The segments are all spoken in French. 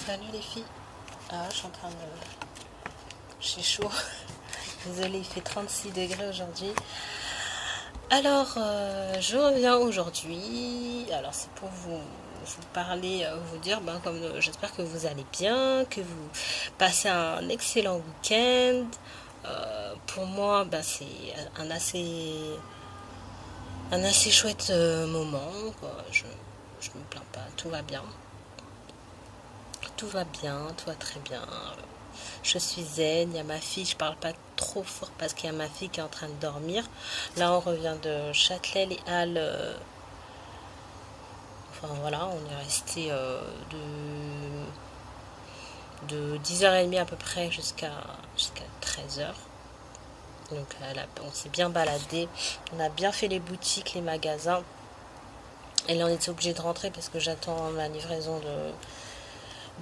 Salut les filles. Ah, je suis en train de... J'ai chaud. Désolée, il fait 36 degrés aujourd'hui. Alors, je reviens aujourd'hui. Alors, c'est pour vous parler, vous dire, comme j'espère que vous allez bien, que vous passez un excellent week-end. Pour moi, c'est un assez chouette moment, quoi. Je me plains pas, tout va bien. Tout va bien, tout va très bien. Je suis zen, il y a ma fille, je parle pas trop fort parce qu'il y a ma fille qui est en train de dormir. Là, on revient de Châtelet, les Halles. Enfin voilà, on est resté de 10h30 à peu près jusqu'à 13h. Donc on s'est bien baladé, on a bien fait les boutiques, les magasins. Et là, on était obligé de rentrer parce que j'attends ma livraison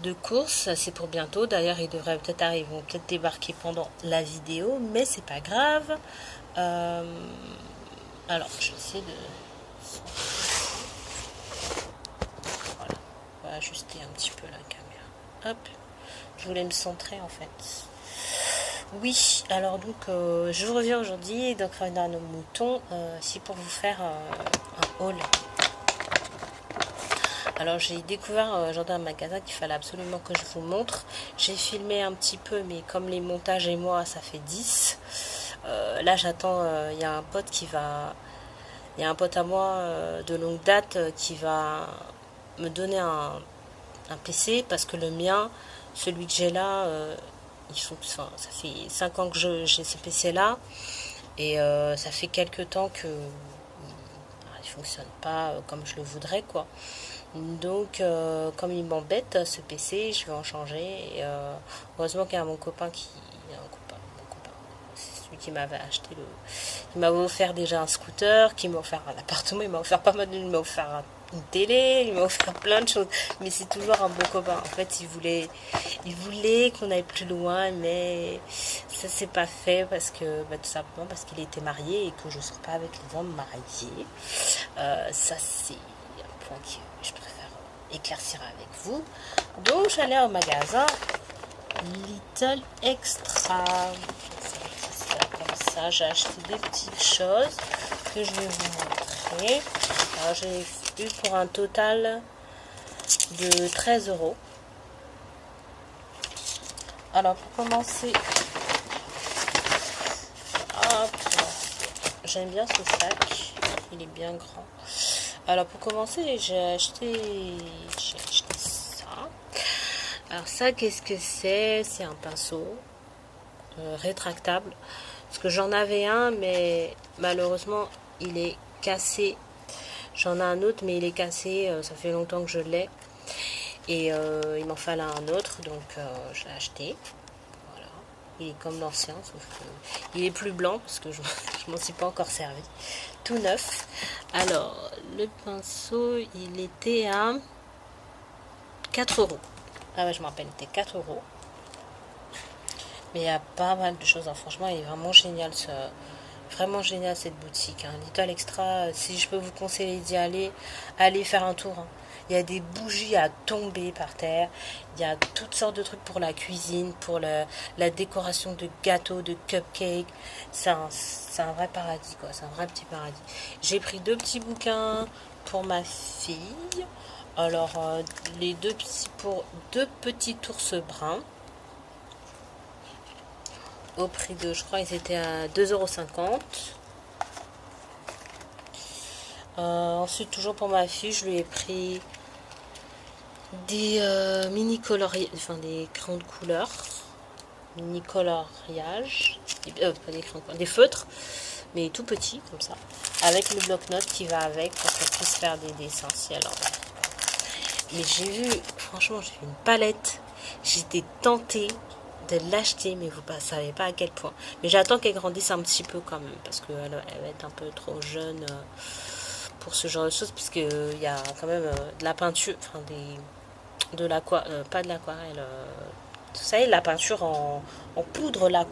de courses, c'est pour bientôt. D'ailleurs, ils devraient peut-être arriver, ils vont peut-être débarquer pendant la vidéo, mais c'est pas grave. Alors, je vais essayer de... Voilà, on va ajuster un petit peu la caméra. Hop, je voulais me centrer en fait. Oui, alors donc, je reviens aujourd'hui, donc revenir à nos moutons, c'est pour vous faire un haul. Alors j'ai découvert aujourd'hui un magasin qu'il fallait absolument que je vous montre. J'ai filmé un petit peu, mais comme les montages et moi, ça fait 10. Là j'attends, il y a un pote il y a un pote à moi de longue date qui va me donner un PC parce que le mien, celui que j'ai là, ça fait 5 ans que j'ai ce PC là et ça fait quelques temps que il fonctionne pas comme je le voudrais quoi. Donc, comme il m'embête ce PC, je vais en changer. Et, heureusement qu'il y a mon copain c'est celui qui m'avait acheté il m'avait offert déjà un scooter, qui m'a offert un appartement, il m'a offert pas mal il m'a offert une télé, il m'a offert plein de choses. Mais c'est toujours un bon copain. En fait, il voulait qu'on aille plus loin, mais ça s'est pas fait parce que, tout simplement parce qu'il était marié et que je ne sors pas avec les hommes mariés. Ça, c'est un point que je préfère éclaircir avec vous. Donc j'allais au magasin Little Extra. Comme ça, j'ai acheté des petites choses que je vais vous montrer. Alors j'ai eu pour un total de 13 €. Alors pour commencer, hop, j'aime bien ce sac, il est bien grand. Alors pour commencer, j'ai acheté ça. Alors ça, qu'est-ce que c'est? C'est un pinceau rétractable. Parce que j'en avais un, mais malheureusement, il est cassé. J'en ai un autre, mais il est cassé. Ça fait longtemps que je l'ai. Et il m'en fallait un autre, donc je l'ai acheté. Voilà. Il est comme l'ancien, sauf que il est plus blanc, parce que je m'en suis pas encore servi. Tout neuf. Alors, le pinceau, il était à 4 €. Ah ouais, je me rappelle, il était 4 €. Mais il y a pas mal de choses. Franchement, il est vraiment génial, vraiment génial cette boutique. Little Extra, si je peux vous conseiller d'y aller, allez faire un tour. Il y a des bougies à tomber par terre. Il y a toutes sortes de trucs pour la cuisine, pour la décoration de gâteaux, de cupcakes. C'est un vrai paradis, quoi. C'est un vrai petit paradis. J'ai pris 2 petits bouquins pour ma fille. Alors, les pour 2 petits ours bruns. Au prix de, je crois, ils étaient à 2,50 €. Ensuite, toujours pour ma fille, je lui ai pris des mini coloriages, enfin des crayons de couleur, mini coloriage, pas des crayons, des feutres, mais tout petits comme ça, avec le bloc-notes qui va avec pour qu'elle puisse faire des dessins si elle en a. Mais franchement, j'ai vu une palette, j'étais tentée de l'acheter, mais vous ne savez pas à quel point. Mais j'attends qu'elle grandisse un petit peu quand même, parce qu'elle va être un peu trop jeune pour ce genre de choses, puisqu'il y a quand même de la peinture, enfin de l'aquarelle, pas de l'aquarelle, tout ça, et de la peinture en poudre là,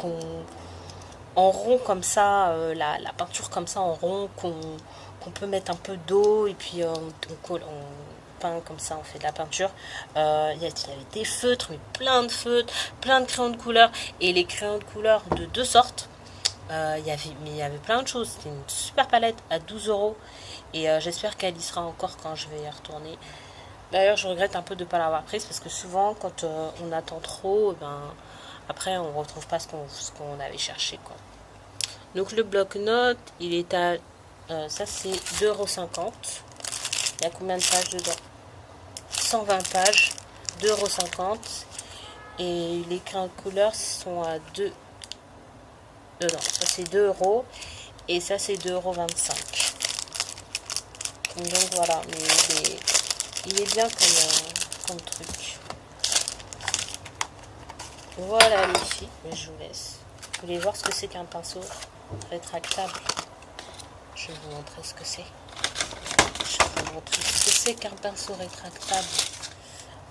en rond comme ça, la peinture comme ça en rond, qu'on peut mettre un peu d'eau, et puis on colle, peint comme ça, on fait de la peinture. Il y avait des feutres, mais plein de feutres, plein de crayons de couleur. Et les crayons de couleur de deux sortes. Il y avait plein de choses. C'était une super palette à 12 euros. Et j'espère qu'elle y sera encore quand je vais y retourner. D'ailleurs, je regrette un peu de ne pas l'avoir prise parce que souvent, quand on attend trop, après, on ne retrouve pas ce qu'on avait cherché, quoi. Donc, le bloc-notes, il est à... ça, c'est 2,50 €. Il y a combien de pages dedans? 120 pages, 2,50 €. Et les crayons de couleur sont à 2... non, ça, c'est 2 €. Et ça, c'est 2,25 €. Donc, voilà. Mais il est bien comme truc. Voilà les filles, je vous laisse. Vous voulez voir ce que c'est qu'un pinceau rétractable? Je vais vous montrer ce que c'est. Je vais vous montrer ce que c'est qu'un pinceau rétractable.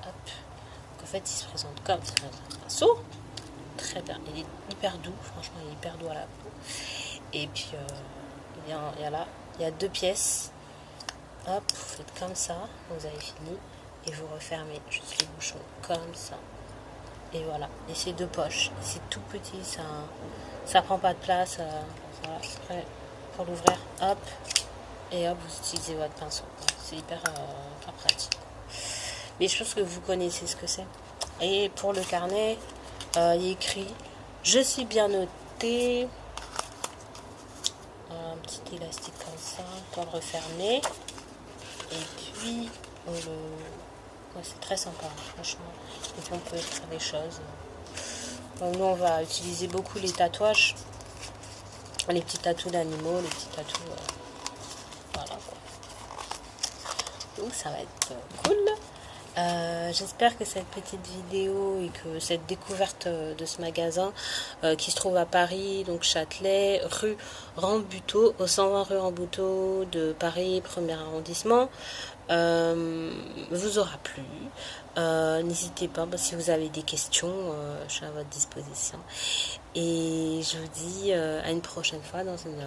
Hop. Donc, en fait, il se présente comme un pinceau. Très bien. Il est hyper doux. Franchement, il est hyper doux à la peau. Et puis, il y a deux pièces. Hop, vous faites comme ça. Vous avez fini. Et vous refermez juste les bouchons comme ça. Et voilà. Et c'est deux poches. C'est tout petit. Ça prend pas de place. Voilà. Après, pour l'ouvrir, hop. Et hop, vous utilisez votre pinceau. C'est hyper pratique. Mais je pense que vous connaissez ce que c'est. Et pour le carnet, il est écrit « Je suis bien noté ». Un petit élastique comme ça pour le refermer. Et puis, c'est très sympa, franchement. Et puis, on peut écrire des choses. Donc, nous, on va utiliser beaucoup les tatouages. Les petits tatous d'animaux, les petits tatous... voilà, quoi. Donc, ça va être cool. J'espère que cette petite vidéo et que cette découverte de ce magasin qui se trouve à Paris, donc Châtelet, rue Rambuteau, au 120 rue Rambuteau de Paris, 1er arrondissement, vous aura plu. N'hésitez pas, si vous avez des questions, je suis à votre disposition. Et je vous dis à une prochaine fois dans une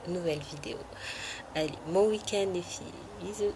nouvelle vidéo. Allez, bon week-end les filles, bisous.